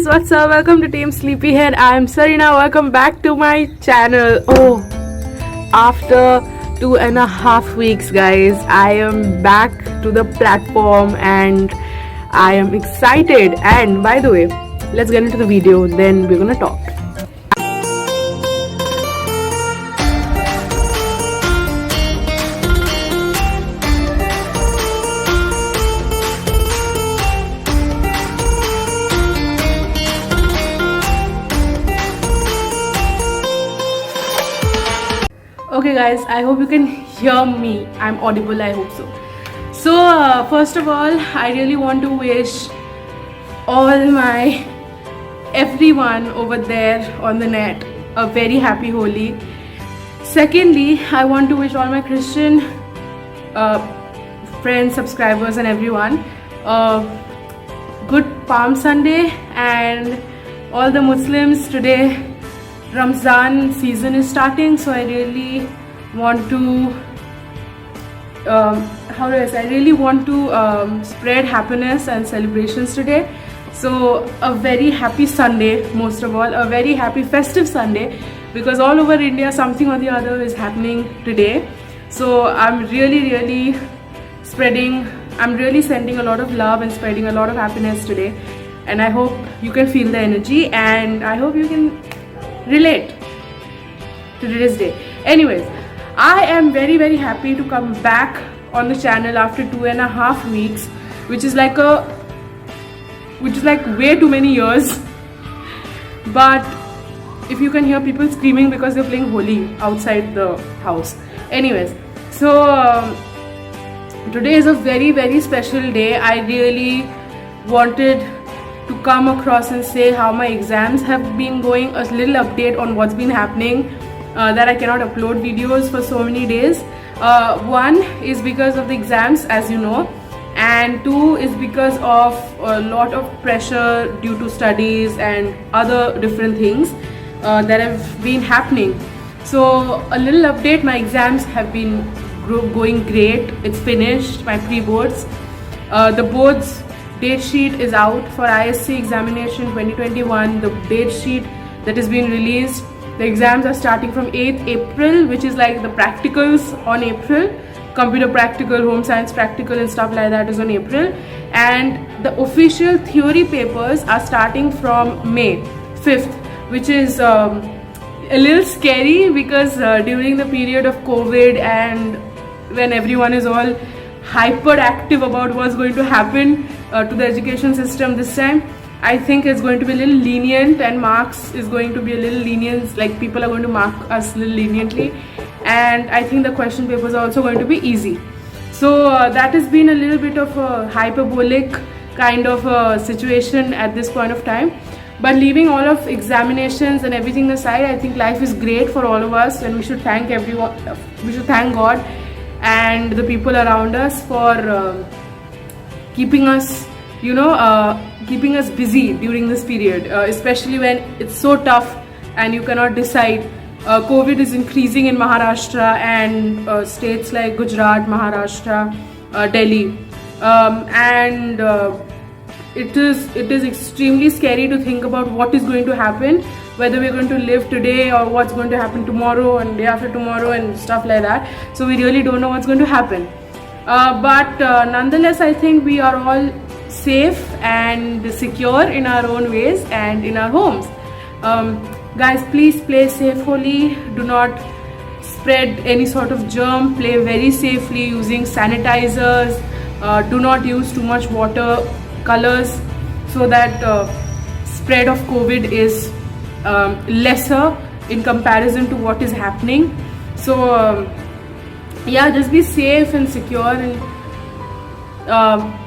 what's up? Welcome to Team Sleepyhead. I'm Sarina. Welcome back to my channel. Oh, after 2.5 weeks, guys, I am back to the platform and I am excited. And by the way, let's get into the video, then we're gonna talk. Okay guys, I hope you can hear me. I'm audible, I hope so. So first of all, I really want to wish everyone over there on the net a very happy Holi. Secondly, I want to wish all my Christian friends, subscribers and everyone good Palm Sunday, and all the Muslims today Ramzan season is starting, so I really want to I really want to spread happiness and celebrations today. So a very happy Sunday, most of all, a very happy festive Sunday, because all over India something or the other is happening today. So I'm really sending a lot of love and spreading a lot of happiness today, and I hope you can feel the energy and I hope you can relate to today's day. Anyways, I am very happy to come back on the channel after 2.5 weeks, which is like way too many years. But if you can hear people screaming because they're playing Holi outside the house. Anyways, so today is a very special day. I really wanted to come across and say how my exams have been going, a little update on what's been happening, that I cannot upload videos for so many days. One is because of the exams, as you know, and two is because of a lot of pressure due to studies and other different things that have been happening. So a little update, my exams have been going great. It's finished, my pre-boards. The boards date sheet is out for ISC examination 2021. The date sheet that has been released. The exams are starting from 8th April, which is like the practicals on April. Computer practical, home science practical and stuff like that is on April. And the official theory papers are starting from May 5th, which is a little scary because during the period of COVID and when everyone is all hyperactive about what's going to happen to the education system this time, I think it's going to be a little lenient, and marks is going to be a little lenient, like people are going to mark us a little leniently, and I think the question papers are also going to be easy. So that has been a little bit of a hyperbolic kind of a situation at this point of time. But leaving all of examinations and everything aside, I think life is great for all of us, and we should thank everyone. We should thank God and the people around us for keeping us, keeping us busy during this period, especially when it's so tough and you cannot decide. COVID is increasing in Maharashtra and states like Gujarat, Maharashtra, Delhi, and it is extremely scary to think about what is going to happen, whether we're going to live today or what's going to happen tomorrow and day after tomorrow and stuff like that. So we really don't know what's going to happen. But nonetheless, I think we are all safe and secure in our own ways and in our homes. Guys, please play safe Holi. Do not spread any sort of germ. Play very safely using sanitizers. Do not use too much water, colors, so that spread of COVID is lesser in comparison to what is happening. So yeah, just be safe and secure and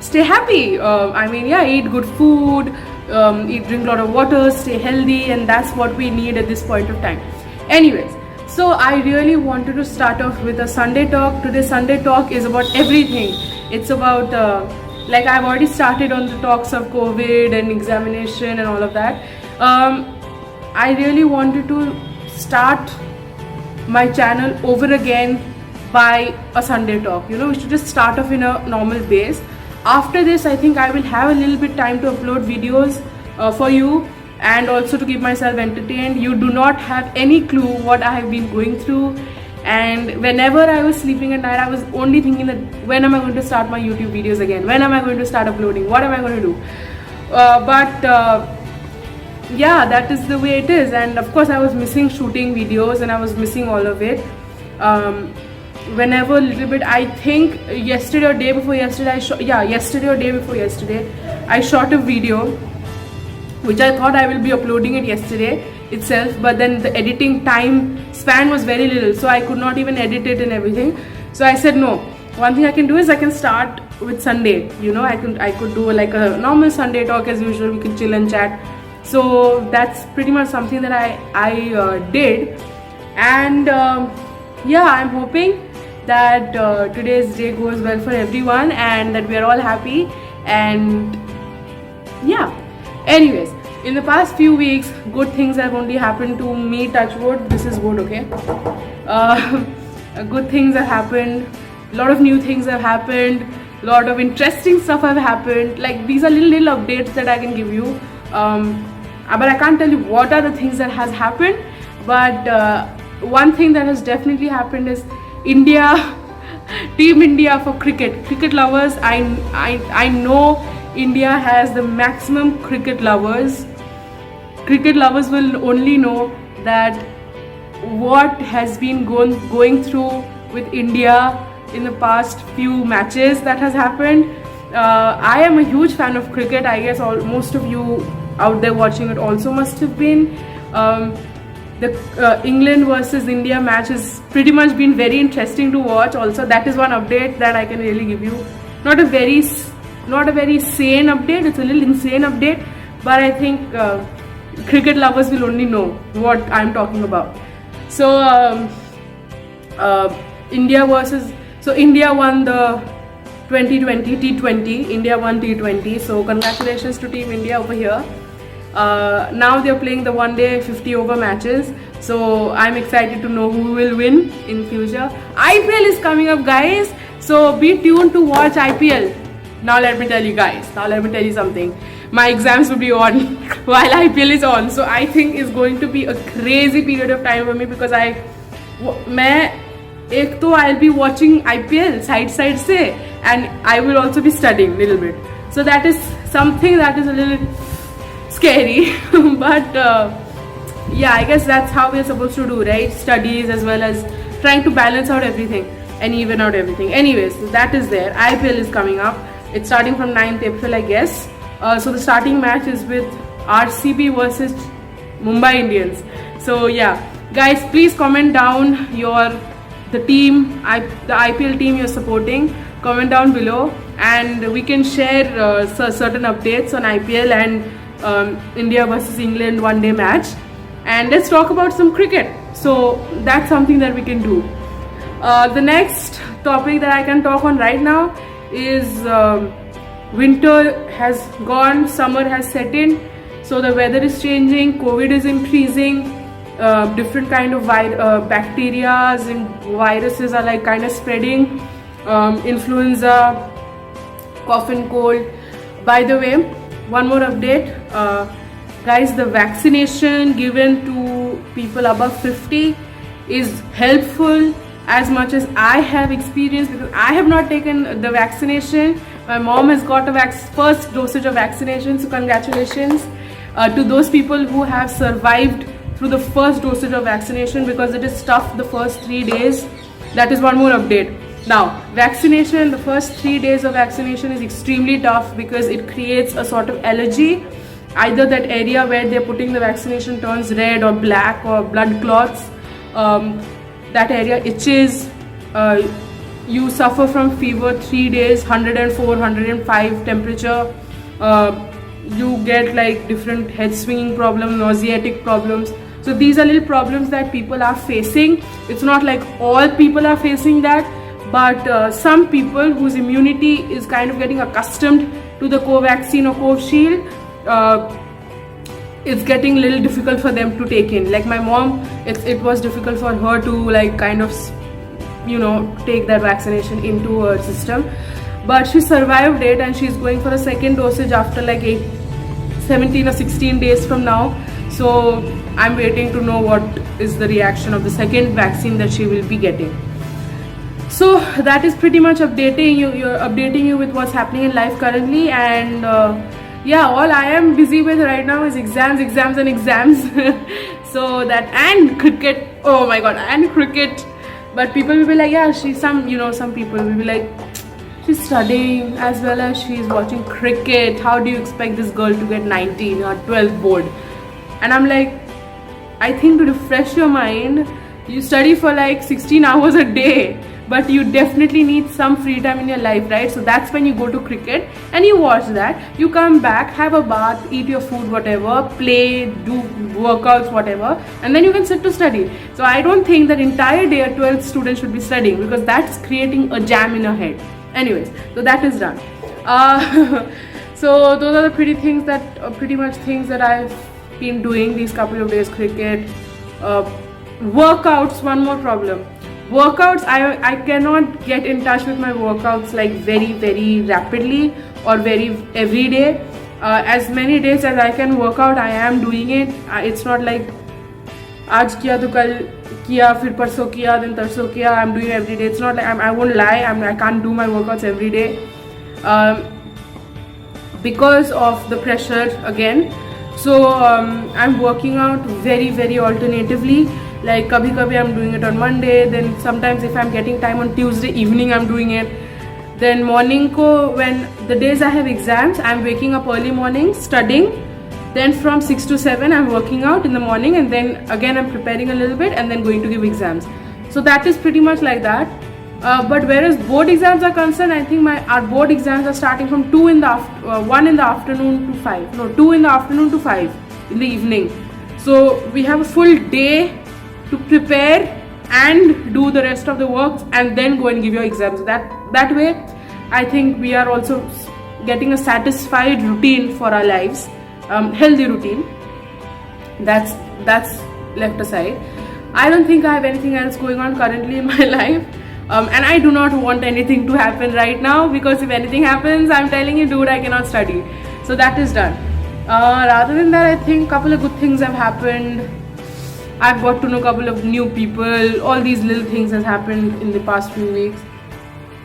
stay happy. Eat good food, drink a lot of water, stay healthy, and that's what we need at this point of time. Anyways, so I really wanted to start off with a Sunday talk. Today's Sunday talk is about everything. It's about like I've already started on the talks of COVID and examination and all of that. I really wanted to start my channel over again by a Sunday talk. We should just start off in a normal base. After this, I think I will have a little bit time to upload videos for you, and also to keep myself entertained. You do not have any clue what I have been going through, and whenever I was sleeping at night, I was only thinking that when am I going to start my YouTube videos again, when am I going to start uploading, what am I going to do. But yeah, that is the way it is. And of course I was missing shooting videos, and I was missing all of it. Whenever a little bit, I think yesterday or day before yesterday, yesterday or day before yesterday, I shot a video which I thought I will be uploading it yesterday itself, but then the editing time span was very little, so I could not even edit it and everything. So I said no, one thing I can do is I can start with Sunday, you know, I could do like a normal Sunday talk as usual, we can chill and chat. So that's pretty much something that I did. And yeah, I'm hoping that today's day goes well for everyone, and that we are all happy. And yeah, anyways, in the past few weeks, good things have only happened to me, touch wood, this is wood, okay. Good things have happened, a lot of new things have happened, a lot of interesting stuff have happened. Like, these are little updates that I can give you, but I can't tell you what are the things that has happened. But one thing that has definitely happened is India, Team India for cricket lovers. I know India has the maximum cricket lovers. Cricket lovers will only know that what has been going through with India in the past few matches that has happened. I am a huge fan of cricket. I guess most of you out there watching it also must have been. The England versus India match has pretty much been very interesting to watch. Also, that is one update that I can really give you. Not a very sane update, it's a little insane update, but I think cricket lovers will only know what I'm talking about. So India won the 2020 T20. India won T20, so congratulations to Team India over here. Now they're playing the one day 50 over matches, so I'm excited to know who will win in future. IPL is coming up, guys, so be tuned to watch IPL. Now let me tell you guys, something. My exams will be on while IPL is on, so I think it's going to be a crazy period of time for me, because I'll be watching IPL side se, and I will also be studying a little bit. So that is something that is a little scary, but yeah, I guess that's how we're supposed to do, right? Studies as well as trying to balance out everything and even out everything. Anyways, so that is there. IPL is coming up. It's starting from 9th April, I guess. So the starting match is with RCB versus Mumbai Indians. So yeah, guys, please comment down the IPL team you're supporting. Comment down below, and we can share certain updates on IPL and India versus England one day match, and let's talk about some cricket. So that's something that we can do. The next topic that I can talk on right now is winter has gone, summer has set in, so the weather is changing, COVID is increasing, different kind of bacteria and viruses are like kind of spreading, influenza, cough and cold. By the way, one more update, guys, the vaccination given to people above 50 is helpful as much as I have experienced, because I have not taken the vaccination. My mom has got a first dosage of vaccination, so congratulations to those people who have survived through the first dosage of vaccination, because it is tough the first 3 days. That is one more update. Now, vaccination, the first 3 days of vaccination is extremely tough, because it creates a sort of allergy. Either that area where they're putting the vaccination turns red or black or blood clots. That area itches. You suffer from fever 3 days, 104, 105 temperature. You get like different head swinging problems, nauseatic problems. So these are little problems that people are facing. It's not like all people are facing that, but some people whose immunity is kind of getting accustomed to the Covaxin or Covishield, it's getting a little difficult for them to take in. Like my mom, it was difficult for her to like kind of, you know, take that vaccination into her system, but she survived it, and she's going for a second dosage after like 17 or 16 days from now. So I'm waiting to know what is the reaction of the second vaccine that she will be getting. So that is pretty much updating you with what's happening in life currently. And yeah, all I am busy with right now is exams and exams. So that, and cricket, oh my god, and cricket. But people will be like, yeah, some people will be like, she's studying as well as she's watching cricket. How do you expect this girl to get 19 or 12 board? And I'm like, I think to refresh your mind, you study for like 16 hours a day, but you definitely need some free time in your life, right? So that's when you go to cricket and you watch that. You come back, have a bath, eat your food, whatever, play, do workouts, whatever, and then you can sit to study. So I don't think that entire day a 12th student should be studying, because that's creating a jam in your head. Anyways, so that is done. So those are the pretty much things that I've been doing these couple of days. Cricket, workouts. One more problem. Workouts, I cannot get in touch with my workouts like very rapidly or very every day. As many days as I can work out, I am doing it. It's not like आज किया तो कल किया, फिर परसों किया, then तरसों किया. I'm doing every day. It's not like I won't lie. I can't do my workouts every day because of the pressure again. So I'm working out very alternatively. Like kabhi I'm doing it on Monday, then sometimes if I'm getting time on Tuesday evening I'm doing it. Then morning ko, when the days I have exams, I'm waking up early morning studying. Then from 6 to 7 I'm working out in the morning, and then again I'm preparing a little bit and then going to give exams. So that is pretty much like that. But whereas board exams are concerned, I think our board exams are starting from 1 in the afternoon to 5. No, 2 in the afternoon to 5 in the evening. So we have a full day to prepare and do the rest of the works and then go and give your exams. That way, I think we are also getting a satisfied routine for our lives, healthy routine. That's left aside. I don't think I have anything else going on currently in my life. And I do not want anything to happen right now, because if anything happens, I'm telling you, dude, I cannot study. So that is done. Rather than that, I think a couple of good things have happened. I've got to know a couple of new people. All these little things has happened in the past few weeks.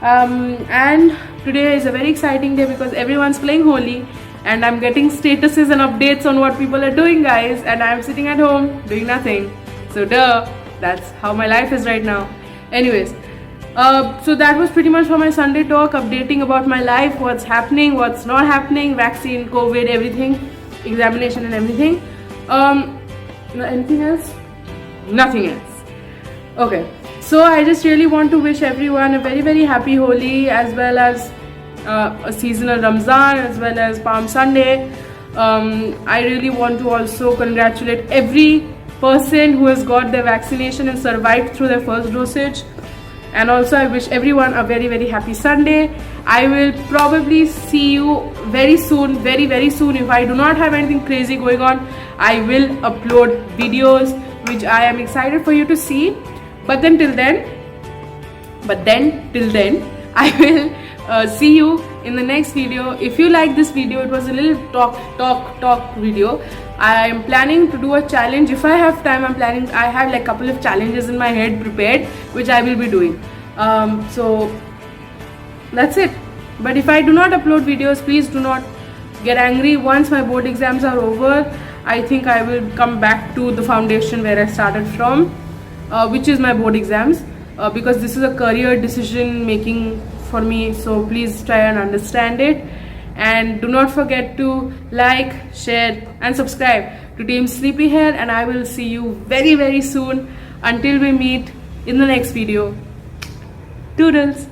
And today is a very exciting day because everyone's playing Holi, and I'm getting statuses and updates on what people are doing, guys, and I'm sitting at home doing nothing. So that's how my life is right now. Anyways, so that was pretty much for my Sunday talk, updating about my life, what's happening, what's not happening, vaccine, COVID, everything, examination and everything. Anything else? Nothing else. Okay, so I just really want to wish everyone a very happy Holi, as well as a seasonal Ramzan, as well as Palm Sunday. I really want to also congratulate every person who has got their vaccination and survived through their first dosage. And also I wish everyone a very happy Sunday. I will probably see you very soon, very soon. If I do not have anything crazy going on, I will upload videos which I am excited for you to see. But then till then, I will see you in the next video. If you like this video, it was a little talk video. I am planning to do a challenge. If I have time, I have like a couple of challenges in my head prepared, which I will be doing. So that's it. But if I do not upload videos, please do not get angry. Once my board exams are over, I think I will come back to the foundation where I started from, which is my board exams, because this is a career decision making for me. So please try and understand it. And do not forget to like, share and subscribe to Team Sleepyhair, and I will see you very soon. Until we meet in the next video. Toodles.